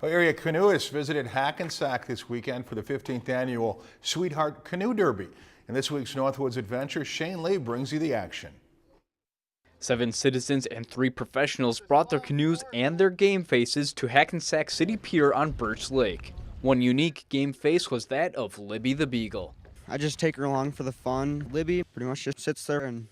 Well, area canoeists visited Hackensack this weekend for the 15th annual Sweetheart Canoe Derby. In this week's Northwoods adventure, Shane Lee brings you the action. 7 citizens and 3 professionals brought their canoes and their game faces to Hackensack City Pier on Birch Lake. One unique game face was that of Libby the Beagle. I just take her along for the fun. Libby pretty much just sits there and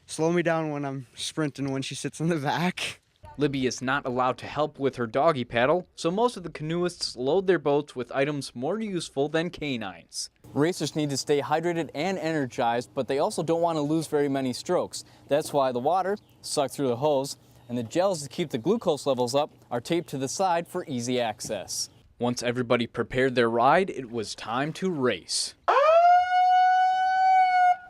slow me down when I'm sprinting when she sits in the back. Libby is not allowed to help with her doggy paddle, so most of the canoeists load their boats with items more useful than canines. Racers need to stay hydrated and energized, but they also don't want to lose very many strokes. That's why the water, sucked through the hose, and the gels to keep the glucose levels up are taped to the side for easy access. Once everybody prepared their ride, it was time to race.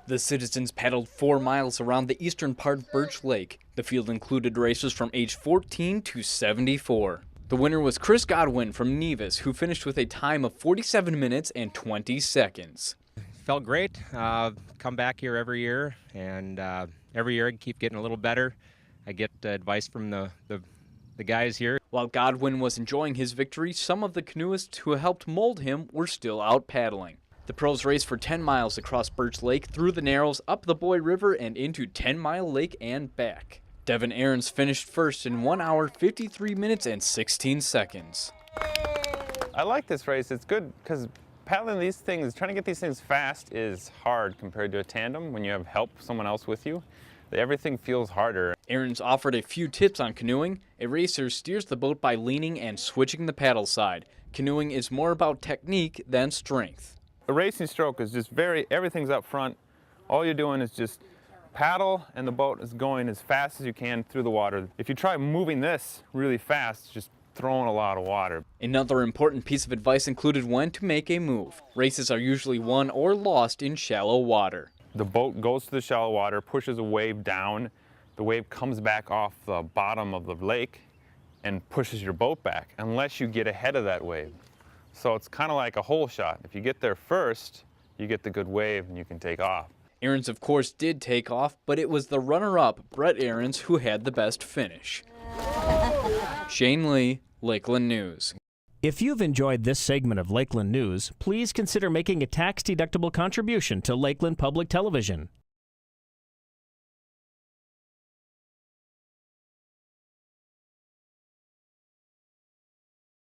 The citizens paddled 4 miles around the eastern part of Birch Lake. The field included racers from age 14 to 74. The winner was Chris Godwin from Nevis, who finished with a time of 47 minutes and 20 seconds. Felt great. Come back here every year, and every year I keep getting a little better. I get advice from the guys here. While Godwin was enjoying his victory, some of the canoeists who helped mold him were still out paddling. The pros raced for 10 miles across Birch Lake, through the Narrows, up the Boy River, and into 10 Mile Lake and back. Devin Arenz finished first in 1 hour, 53 minutes, and 16 seconds. I like this race. It's good because paddling these things, trying to get these things fast is hard compared to a tandem when you have help, someone else with you. Everything feels harder. Arenz offered a few tips on canoeing. A racer steers the boat by leaning and switching the paddle side. Canoeing is more about technique than strength. A racing stroke is just everything's up front. All you're doing is just paddle and the boat is going as fast as you can through the water. If you try moving this really fast, it's just throwing a lot of water. Another important piece of advice included when to make a move. Races are usually won or lost in shallow water. The boat goes to the shallow water, pushes a wave down. The wave comes back off the bottom of the lake and pushes your boat back, unless you get ahead of that wave. So it's kind of like a hole shot. If you get there first, you get the good wave and you can take off. Arenz, of course, did take off, but it was the runner-up, Brett Arenz, who had the best finish. Shane Lee, Lakeland News. If you've enjoyed this segment of Lakeland News, please consider making a tax-deductible contribution to Lakeland Public Television.